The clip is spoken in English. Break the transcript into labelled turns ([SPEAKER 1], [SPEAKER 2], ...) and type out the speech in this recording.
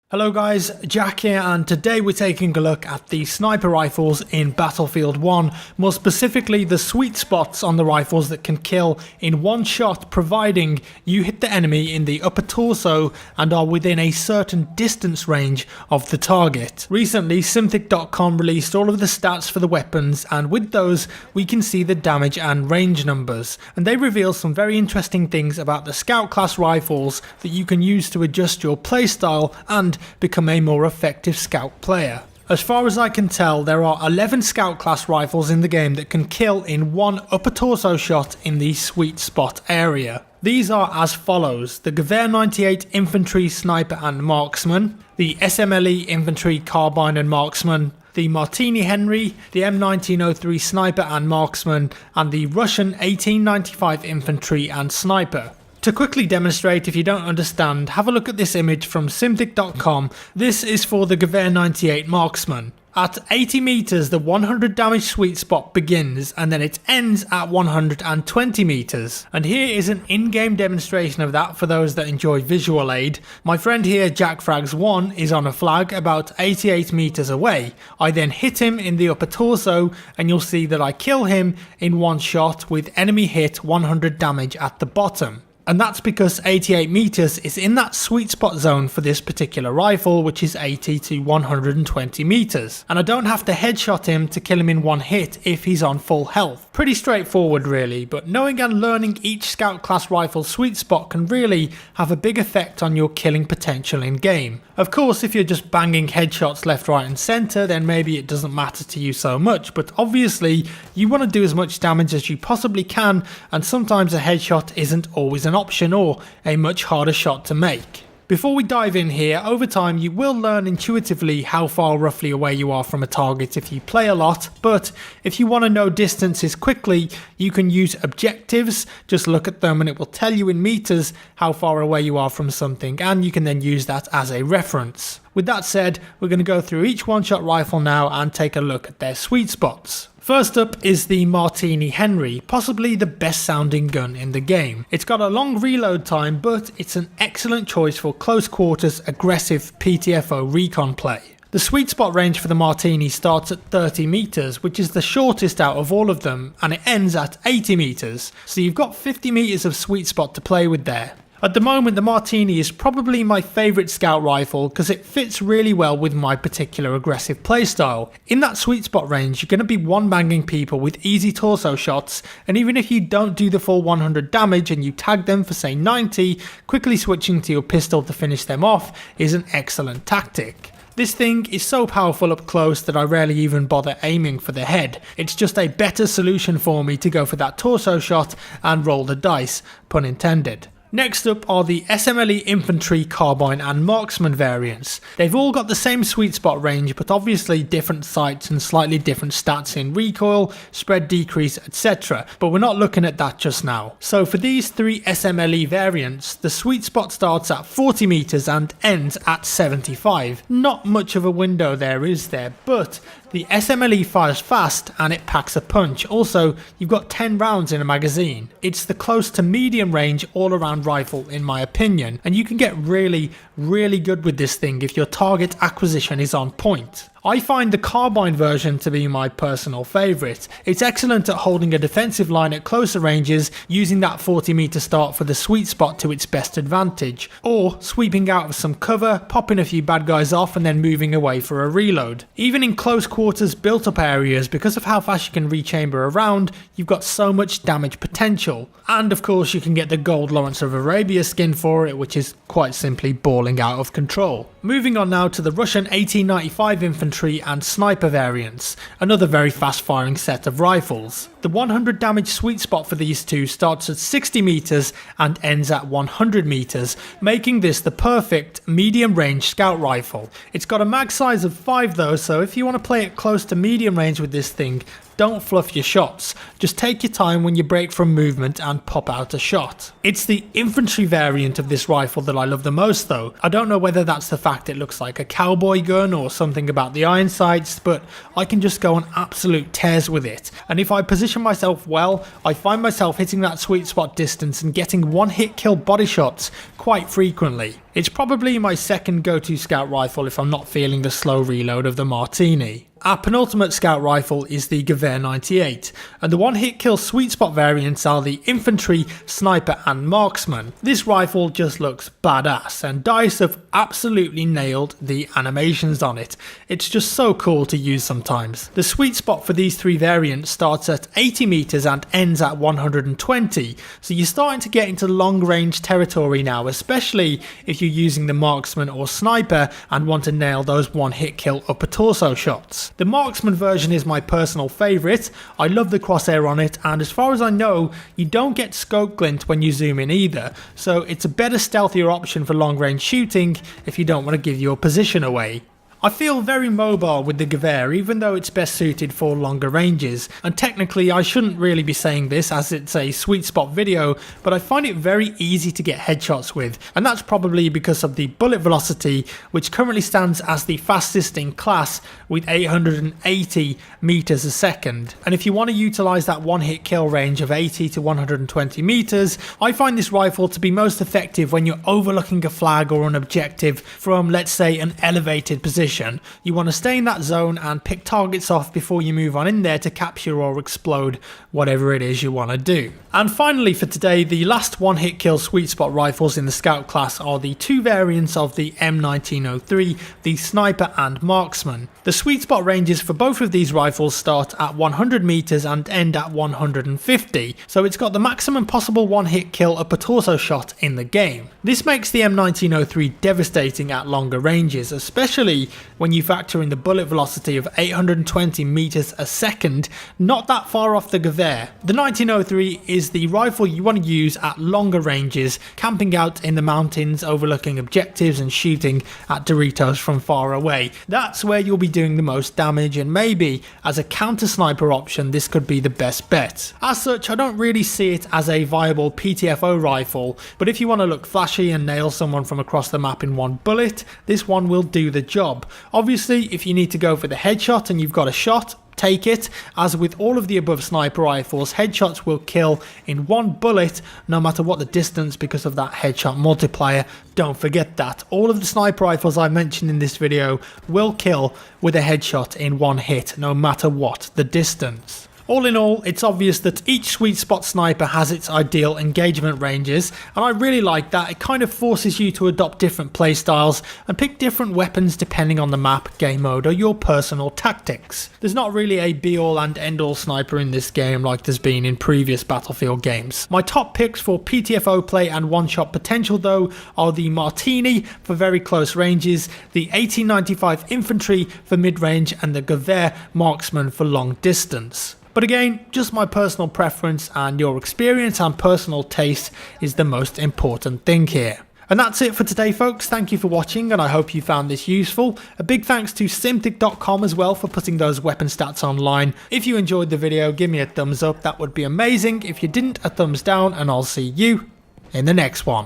[SPEAKER 1] Hello guys, Jack here, and today we're taking a look at the sniper rifles in Battlefield 1, more specifically the sweet spots on the rifles that can kill in one shot providing you hit the enemy in the upper torso and are within a certain distance range of the target. Recently, Simthic.com released all of the stats for the weapons, and with those we can see the damage and range numbers, and they reveal some very interesting things about the scout class rifles that you can use to adjust your playstyle and become a more effective scout player. As far as I can tell, there are 11 scout class rifles in the game that can kill in one upper torso shot in the sweet spot area. These are as follows: the Gewehr 98 Infantry Sniper and Marksman, the SMLE Infantry Carbine and Marksman, the Martini Henry, the M1903 Sniper and Marksman, and the Russian 1895 Infantry and Sniper. To quickly demonstrate, if you don't understand, have a look at this image from Simthic.com. This is for the Gewehr 98 Marksman. At 80 meters, the 100 damage sweet spot begins, and then it ends at 120 meters. And here is an in-game demonstration of that for those that enjoy visual aid. My friend here, JackFrags1, is on a flag about 88 meters away. I then hit him in the upper torso, and you'll see that I kill him in one shot with enemy hit 100 damage at the bottom. And that's because 88 meters is in that sweet spot zone for this particular rifle, which is 80 to 120 meters. And I don't have to headshot him to kill him in one hit if he's on full health. Pretty straightforward really, but knowing and learning each scout class rifle sweet spot can really have a big effect on your killing potential in game. Of course, if you're just banging headshots left, right and center, then maybe it doesn't matter to you so much, but obviously you want to do as much damage as you possibly can, and sometimes a headshot isn't always an option or a much harder shot to make. Before we dive in here, over time you will learn intuitively how far roughly away you are from a target if you play a lot, but if you want to know distances quickly, you can use objectives. Just look at them and it will tell you in meters how far away you are from something, and you can then use that as a reference. With that said, we're going to go through each one-shot rifle now and take a look at their sweet spots. First up is the Martini Henry, possibly the best sounding gun in the game. It's got a long reload time, but it's an excellent choice for close quarters aggressive PTFO recon play. The sweet spot range for the Martini starts at 30 meters, which is the shortest out of all of them, and it ends at 80 meters, so you've got 50 meters of sweet spot to play with there. At the moment, the Martini is probably my favourite scout rifle because it fits really well with my particular aggressive playstyle. In that sweet spot range, you're going to be one-banging people with easy torso shots, and even if you don't do the full 100 damage and you tag them for say 90, quickly switching to your pistol to finish them off is an excellent tactic. This thing is so powerful up close that I rarely even bother aiming for the head. It's just a better solution for me to go for that torso shot and roll the dice, pun intended. Next up are the SMLE Infantry Carbine and Marksman variants. They've all got the same sweet spot range, but obviously different sights and slightly different stats in recoil, spread decrease, etc. But we're not looking at that just now. So for these three SMLE variants, the sweet spot starts at 40 meters and ends at 75. Not much of a window there, is there? But the SMLE fires fast and it packs a punch. Also, you've got 10 rounds in a magazine. It's the close to medium range all around rifle in my opinion, and you can get really good with this thing if your target acquisition is on point. I find the carbine version to be my personal favourite. It's excellent at holding a defensive line at closer ranges, using that 40 meter start for the sweet spot to its best advantage, or sweeping out of some cover, popping a few bad guys off and then moving away for a reload. Even in close quarters built up areas, because of how fast you can rechamber a round, you've got so much damage potential. And of course you can get the gold Lawrence of Arabia skin for it, which is quite simply balling out of control. Moving on now to the Russian 1895 Infantry and Sniper variants, another very fast firing set of rifles. The 100 damage sweet spot for these two starts at 60 meters and ends at 100 meters, making this the perfect medium range scout rifle. It's got a mag size of 5 though, so if you want to play it close to medium range with this thing, don't fluff your shots. Just take your time when you break from movement and pop out a shot. It's the infantry variant of this rifle that I love the most though. I don't know whether that's the fact it looks like a cowboy gun or something about the iron sights, but I can just go on absolute tears with it. And if I position myself well, I find myself hitting that sweet spot distance and getting one hit kill body shots quite frequently. It's probably my second go-to scout rifle if I'm not feeling the slow reload of the Martini. Our penultimate scout rifle is the Gewehr 98, and the one hit kill sweet spot variants are the infantry, sniper and marksman. This rifle just looks badass, and DICE have absolutely nailed the animations on it. It's just so cool to use sometimes. The sweet spot for these three variants starts at 80 meters and ends at 120, so you're starting to get into long range territory now, especially if you're using the marksman or sniper and want to nail those one hit kill upper torso shots. The marksman version is my personal favourite. I love the crosshair on it, and as far as I know, you don't get scope glint when you zoom in either, so it's a better stealthier option for long range shooting if you don't want to give your position away. I feel very mobile with the Gewehr, even though it's best suited for longer ranges, and technically I shouldn't really be saying this as it's a sweet spot video, but I find it very easy to get headshots with, and that's probably because of the bullet velocity, which currently stands as the fastest in class with 880 meters a second. And if you want to utilize that one hit kill range of 80 to 120 meters, I find this rifle to be most effective when you're overlooking a flag or an objective from, let's say, an elevated position. You want to stay in that zone and pick targets off before you move on in there to capture or explode whatever it is you want to do. And finally for today, the last one hit kill sweet spot rifles in the scout class are the two variants of the M1903, the sniper and marksman. The sweet spot ranges for both of these rifles start at 100 meters and end at 150, so it's got the maximum possible one hit kill upper torso shot in the game. This makes the M1903 devastating at longer ranges, especially when you factor in the bullet velocity of 820 meters a second, not that far off the Gewehr. The 1903 is the rifle you want to use at longer ranges, camping out in the mountains, overlooking objectives and shooting at Doritos from far away. That's where you'll be doing the most damage, and maybe as a counter sniper option this could be the best bet. As such, I don't really see it as a viable PTFO rifle, but if you want to look flashy and nail someone from across the map in one bullet, this one will do the job. Obviously, if you need to go for the headshot and you've got a shot, take it. As with all of the above sniper rifles, headshots will kill in one bullet no matter what the distance because of that headshot multiplier. Don't forget that. All of the sniper rifles I mentioned in this video will kill with a headshot in one hit no matter what the distance. All in all, it's obvious that each sweet spot sniper has its ideal engagement ranges, and I really like that. It kind of forces you to adopt different playstyles and pick different weapons depending on the map, game mode or your personal tactics. There's not really a be all and end all sniper in this game like there's been in previous Battlefield games. My top picks for PTFO play and one shot potential though are the Martini for very close ranges, the 1895 infantry for mid range and the Gewehr marksman for long distance. But again, just my personal preference, and your experience and personal taste is the most important thing here. And that's it for today folks, thank you for watching and I hope you found this useful. A big thanks to Simtic.com as well for putting those weapon stats online. If you enjoyed the video, give me a thumbs up, that would be amazing. If you didn't, a thumbs down, and I'll see you in the next one.